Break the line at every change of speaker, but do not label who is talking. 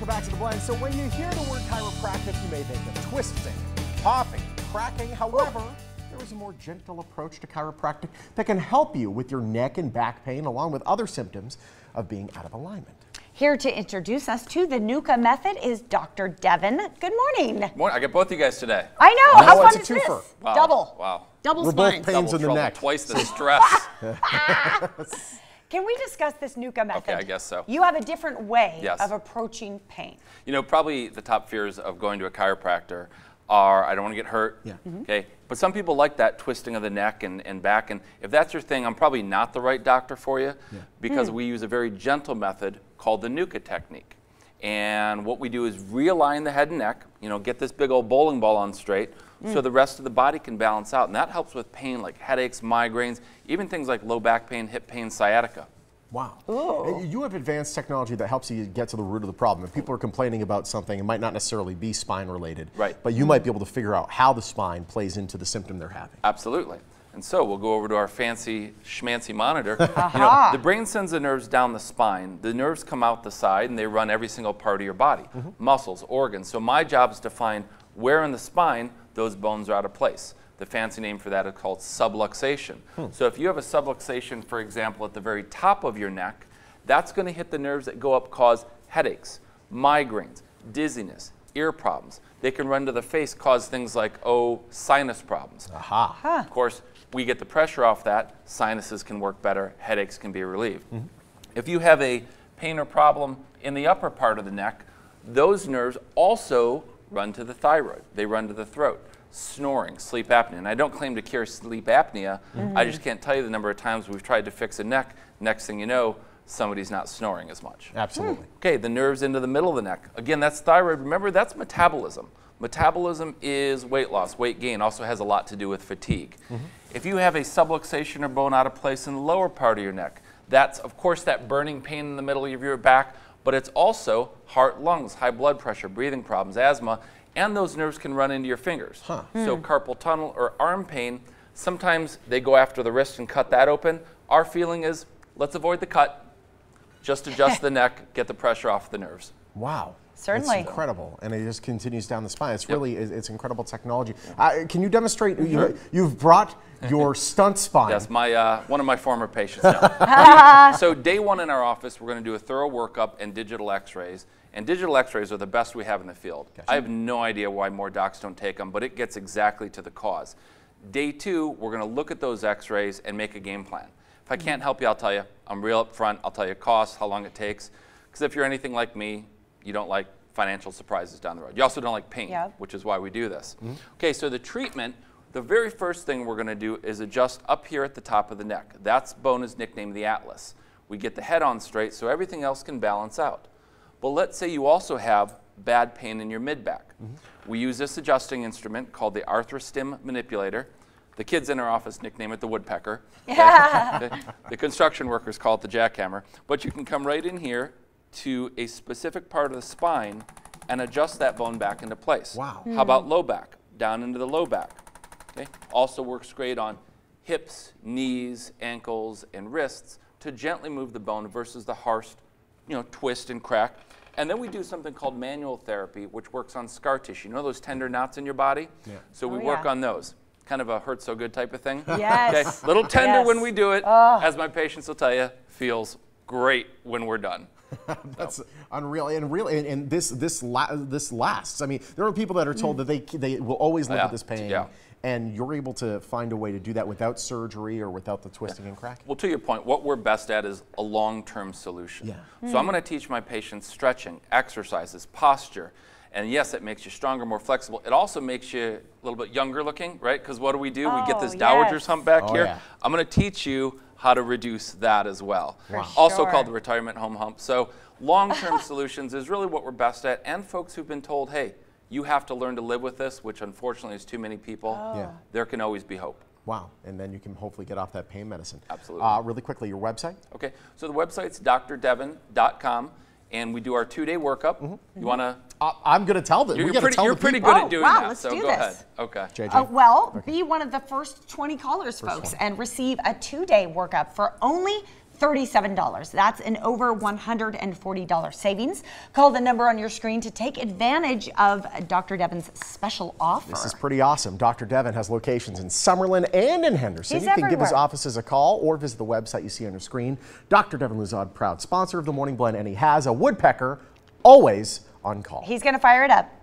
back to The Blend. So when you hear the word chiropractic, you may think of twisting, popping, cracking. However, there is a more gentle approach to chiropractic that can help you with your neck and back pain, along with other symptoms of being out of alignment.
Here to introduce us to the Nuka method is Dr. Devin. Good morning.
Morning. I get both you guys today.
I know. How fun is this?
Wow.
Double.
Wow.
Double
We're
spine.
both pains in the neck.
Twice the stress.
Can we discuss this Nuka method?
Okay, I guess so.
You have a different way
Yes.
of approaching pain.
You know, probably the top fears of going to a chiropractor are, I don't want to get hurt.
Yeah.
Okay. But some people like that twisting of the neck and back. And if that's your thing, I'm probably not the right doctor for you because we use a very gentle method called the Nuka Technique. And what we do is realign the head and neck, you know, get this big old bowling ball on straight so the rest of the body can balance out. And that helps with pain like headaches, migraines, even things like low back pain, hip pain, sciatica.
Wow.
Ooh.
And you have advanced technology that helps you get to the root of the problem. If people are complaining about something, it might not necessarily be spine related.
Right.
But you might be able to figure out how the spine plays into the symptom they're having.
Absolutely. And so we'll go over to our fancy schmancy monitor. You know, the brain sends the nerves down the spine. The nerves come out the side and they run every single part of your body, muscles, organs. So my job is to find where in the spine those bones are out of place. The fancy name for that is called subluxation. So if you have a subluxation, for example, at the very top of your neck, that's going to hit the nerves that go up, cause headaches, migraines, dizziness, ear problems. They can run to the face, cause things like, sinus problems. Of course, we get the pressure off that, sinuses can work better, headaches can be relieved. If you have a pain or problem in the upper part of the neck, those nerves also run to the thyroid. They run to the throat. Snoring, sleep apnea. And I don't claim to cure sleep apnea. I just can't tell you the number of times we've tried to fix a neck. Next thing you know, somebody's not snoring as much.
Absolutely.
Okay, the nerves into the middle of the neck. Again, that's thyroid. Remember, that's metabolism. Metabolism is weight loss, weight gain. Also has a lot to do with fatigue. If you have a subluxation or bone out of place in the lower part of your neck, that's, of course, that burning pain in the middle of your back, but it's also heart, lungs, high blood pressure, breathing problems, asthma, and those nerves can run into your fingers. So carpal tunnel or arm pain, sometimes they go after the wrist and cut that open. Our feeling is, let's avoid the cut, just adjust the neck, get the pressure off the nerves.
Wow.
Certainly.
It's incredible, and it just continues down the spine. It's really, it's incredible technology. Can you demonstrate, you've brought your stunt spine.
Yes, one of my former patients. No. So day one in our office, we're going to do a thorough workup and digital x-rays. And digital x-rays are the best we have in the field. I have no idea why more docs don't take them, but it gets exactly to the cause. Day two, we're going to look at those x-rays and make a game plan. If I can't help you, I'll tell you. I'm real up front. I'll tell you costs, how long it takes. Because if you're anything like me, you don't like financial surprises down the road. You also don't like pain, which is why we do this. Okay, so the treatment, the very first thing we're going to do is adjust up here at the top of the neck. That bone is nicknamed the atlas. We get the head on straight so everything else can balance out. But let's say you also have bad pain in your mid-back. We use this adjusting instrument called the arthrostim manipulator. The kids in our office nickname it the woodpecker. The construction workers call it the jackhammer. But you can come right in here to a specific part of the spine and adjust that bone back into place.
Wow.
How about low back? Down into the low back. Okay. Also works great on hips, knees, ankles, and wrists to gently move the bone versus the harsh, twist and crack. And then we do something called manual therapy, which works on scar tissue. You know those tender knots in your body? So we work on those. Kind of a hurt so good type of thing.
Yes.
Okay. Little tender when we do it, as my patients will tell you, feels great when we're done.
That's unreal, and this lasts. I mean, there are people that are told that they will always live with this pain, and you're able to find a way to do that without surgery or without the twisting and cracking.
Well, to your point, what we're best at is a long-term solution. So I'm going to teach my patients stretching, exercises, posture, and yes, it makes you stronger, more flexible. It also makes you a little bit younger looking, right? Because what do? We get this dowager's hump back here. I'm going to teach you how to reduce that as well. Also called the retirement home hump. So long-term solutions is really what we're best at. And folks who've been told, hey, you have to learn to live with this, which unfortunately is too many people, there can always be hope.
Wow, and then you can hopefully get off that pain medicine.
Absolutely.
Really quickly, your website?
Okay, so the website's drdevin.com. And we do our 2-day workup. You want to?
I'm going to tell them.
You're pretty good at doing that.
Let's
so
do
go
this.
ahead. Okay.
JJ. Be one of the first 20 callers, folks, and receive a 2-day workup for only $37. That's an over $140 savings. Call the number on your screen to take advantage of Dr. Devin's special offer.
This is pretty awesome. Dr. Devin has locations in Summerlin and in Henderson.
He's
you can give his
everywhere.
offices a call or visit the website you see on your screen. Dr. Devin Luzon, proud sponsor of the Morning Blend, and he has a woodpecker always on call.
He's going to fire it up.